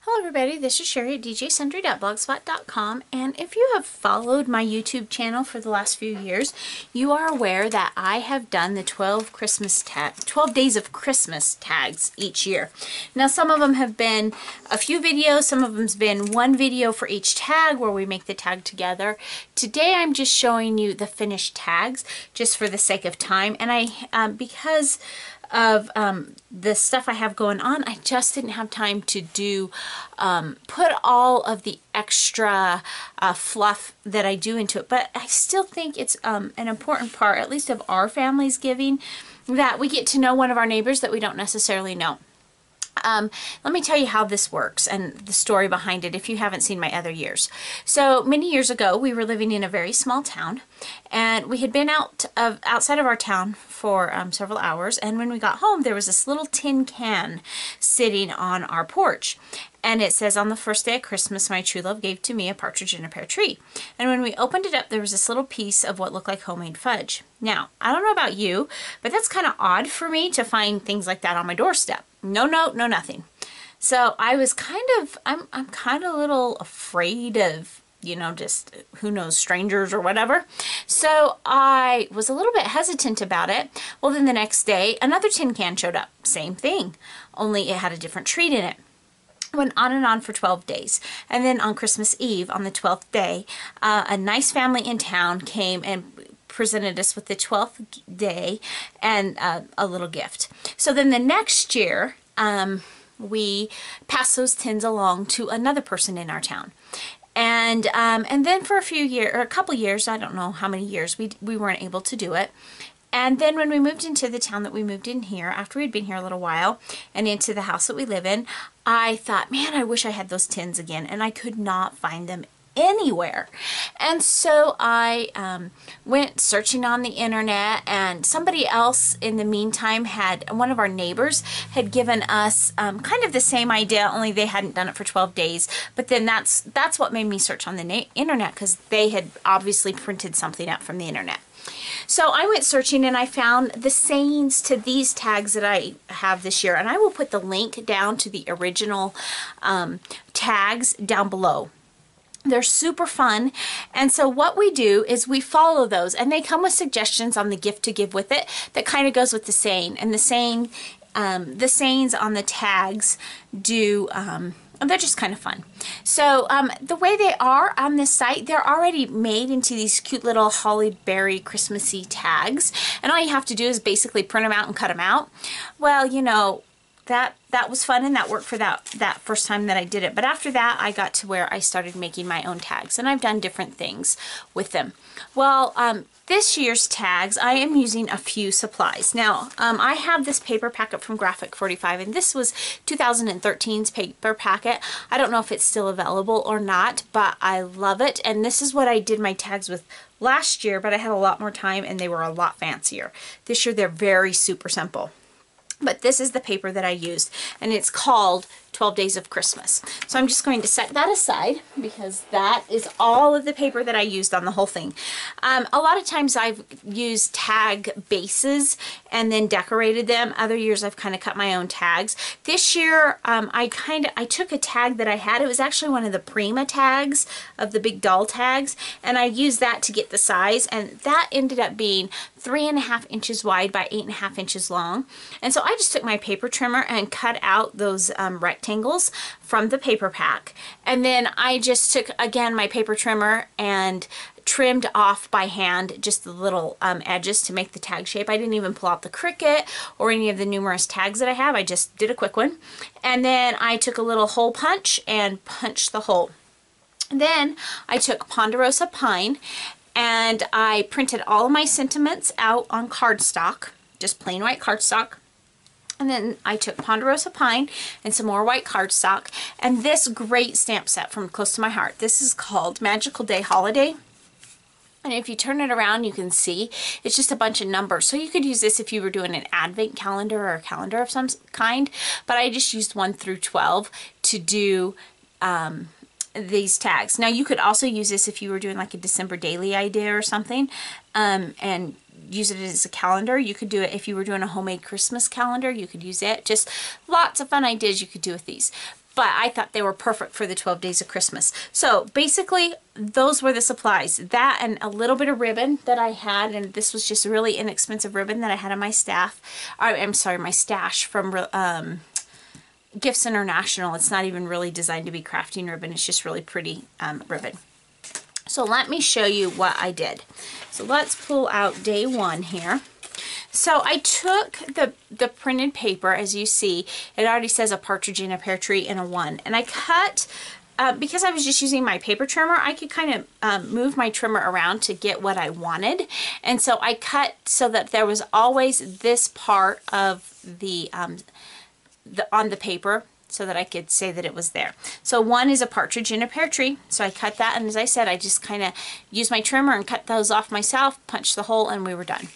Hello everybody, this is Cheri at djsundry.blogspot.com, and if you have followed my YouTube channel for the last few years, you are aware that I have done the 12 days of Christmas tags each year. Now some of them have been a few videos, some of them's been one video for each tag where we make the tag together. Today I'm just showing you the finished tags just for the sake of time, and because of the stuff I have going on, I just didn't have time to do put all of the extra fluff that I do into it. But I still think it's an important part, at least of our family's giving, that we get to know one of our neighbors that we don't necessarily know. Let me tell you how this works and the story behind it if you haven't seen my other years. So many years ago, we were living in a very small town, and we had been outside of our town for several hours, and when we got home, there was this little tin can sitting on our porch. And it says, "On the first day of Christmas, my true love gave to me a partridge in a pear tree." And when we opened it up, there was this little piece of what looked like homemade fudge. Now, I don't know about you, but that's kind of odd for me to find things like that on my doorstep. No note, no nothing. So I was I'm kind of a little afraid of, you know, just who knows, strangers or whatever. So I was a little bit hesitant about it. Well, then the next day, another tin can showed up. Same thing, only it had a different treat in it. Went on and on for 12 days. And then on Christmas Eve, on the 12th day, a nice family in town came and presented us with the 12th day and a little gift. So then the next year, we passed those tins along to another person in our town. And then for a couple years, I don't know how many years, we weren't able to do it. And then when we moved into the town that we moved in here, after we'd been here a little while, and into the house that we live in, I thought, man, I wish I had those tins again, and I could not find them anywhere. And so I went searching on the internet, and somebody else in the meantime one of our neighbors had given us kind of the same idea, only they hadn't done it for 12 days. But then that's what made me search on the internet, because they had obviously printed something out from the internet. So I went searching and I found the sayings to these tags that I have this year, and I will put the link down to the original tags down below. They're super fun, and so what we do is we follow those, and they come with suggestions on the gift to give with it that kind of goes with the saying, and the sayings on the tags do they're just kind of fun. So the way they are on this site, they're already made into these cute little holly berry Christmassy tags, and all you have to do is basically print them out and cut them out. Well, you know, that was fun, and that worked for that first time that I did it. But after that, I got to where I started making my own tags, and I've done different things with them. Well, this year's tags, I am using a few supplies. Now, I have this paper packet from Graphic 45, and this was 2013's paper packet. I don't know if it's still available or not, but I love it. And this is what I did my tags with last year, but I had a lot more time, and they were a lot fancier. This year, they're very super simple. But this is the paper that I used, and it's called 12 Days of Christmas. So I'm just going to set that aside, because that is all of the paper that I used on the whole thing. A lot of times I've used tag bases and then decorated them. Other years I've kind of cut my own tags. This year I took a tag that I had. It was actually one of the Prima tags of the big doll tags, and I used that to get the size, and that ended up being 3.5 inches wide by 8.5 inches long. And so I just took my paper trimmer and cut out those rectangles from the paper pack, and then I just took again my paper trimmer and trimmed off by hand just the little edges to make the tag shape. I didn't even pull out the Cricut or any of the numerous tags that I have. I just did a quick one, and then I took a little hole punch and punched the hole. Then I took Ponderosa Pine and I printed all of my sentiments out on cardstock, just plain white cardstock. And then I took Ponderosa Pine and some more white cardstock, and this great stamp set from Close to My Heart. This is called Magical Day Holiday. And if you turn it around, you can see it's just a bunch of numbers. So you could use this if you were doing an advent calendar or a calendar of some kind. But I just used 1 through 12 to do these tags. Now you could also use this if you were doing like a December daily idea or something, and use it as a calendar. You could do it if you were doing a homemade Christmas calendar. You could use it. Just lots of fun ideas you could do with these. but I thought they were perfect for the 12 days of Christmas. So basically those were the supplies, that and a little bit of ribbon that I had, and this was just really inexpensive ribbon that I had on my my stash from Gifts International. It's not even really designed to be crafting ribbon, it's just really pretty ribbon. So let me show you what I did. So let's pull out day one here. So I took the printed paper, as you see, it already says a partridge in a pear tree and a 1. And I cut, because I was just using my paper trimmer, I could kind of move my trimmer around to get what I wanted. And so I cut so that there was always this part of the on the paper, so that I could say that it was there. So 1 is a partridge in a pear tree. So I cut that, and as I said, I just kind of used my trimmer and cut those off myself, punched the hole, and we were done.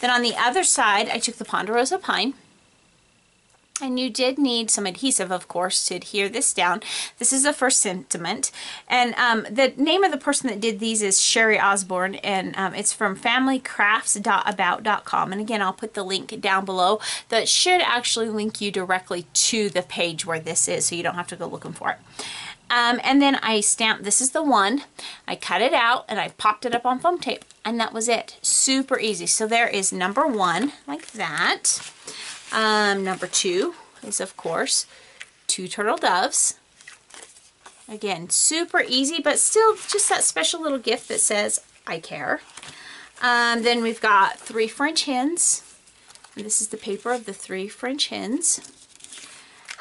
Then on the other side, I took the Ponderosa Pine, and you did need some adhesive, of course, to adhere this down. This is the first sentiment, and the name of the person that did these is Cheri Osborne, and it's from familycrafts.about.com. And again, I'll put the link down below. That should actually link you directly to the page where this is, so you don't have to go looking for it. And then I stamped, this is the 1, I cut it out and I popped it up on foam tape, and that was it. Super easy. So there is number 1, like that. Number 2 is, of course, 2 turtle doves. Again, super easy, but still just that special little gift that says, I care. Then we've got 3 French hens. And this is the paper of the 3 French hens.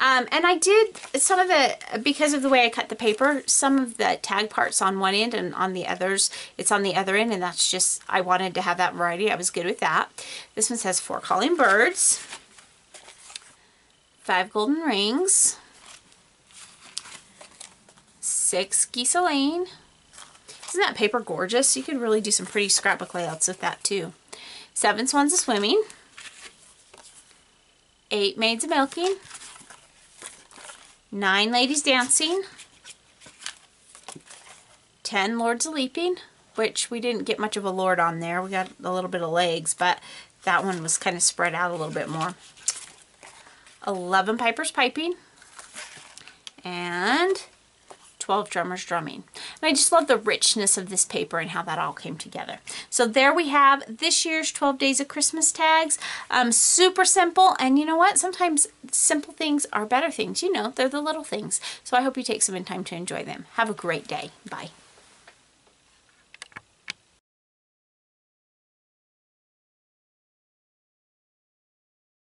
And I did some of the, because of the way I cut the paper, some of the tag parts on one end, and on the others, it's on the other end, and that's just, I wanted to have that variety. I was good with that. This one says 4 calling birds, 5 golden rings, 6 geese Elaine. Isn't that paper gorgeous? You could really do some pretty scrapbook layouts with that too. 7 swans a swimming, 8 maids a milking, 9 ladies dancing, 10 lords a leaping, which we didn't get much of a lord on there. We got a little bit of legs, but that one was kind of spread out a little bit more. 11 pipers piping, and 12 drummers drumming. And I just love the richness of this paper and how that all came together. So there we have this year's 12 Days of Christmas tags. Super simple, and you know what? Sometimes simple things are better things. You know, they're the little things. So I hope you take some time to enjoy them. Have a great day. Bye.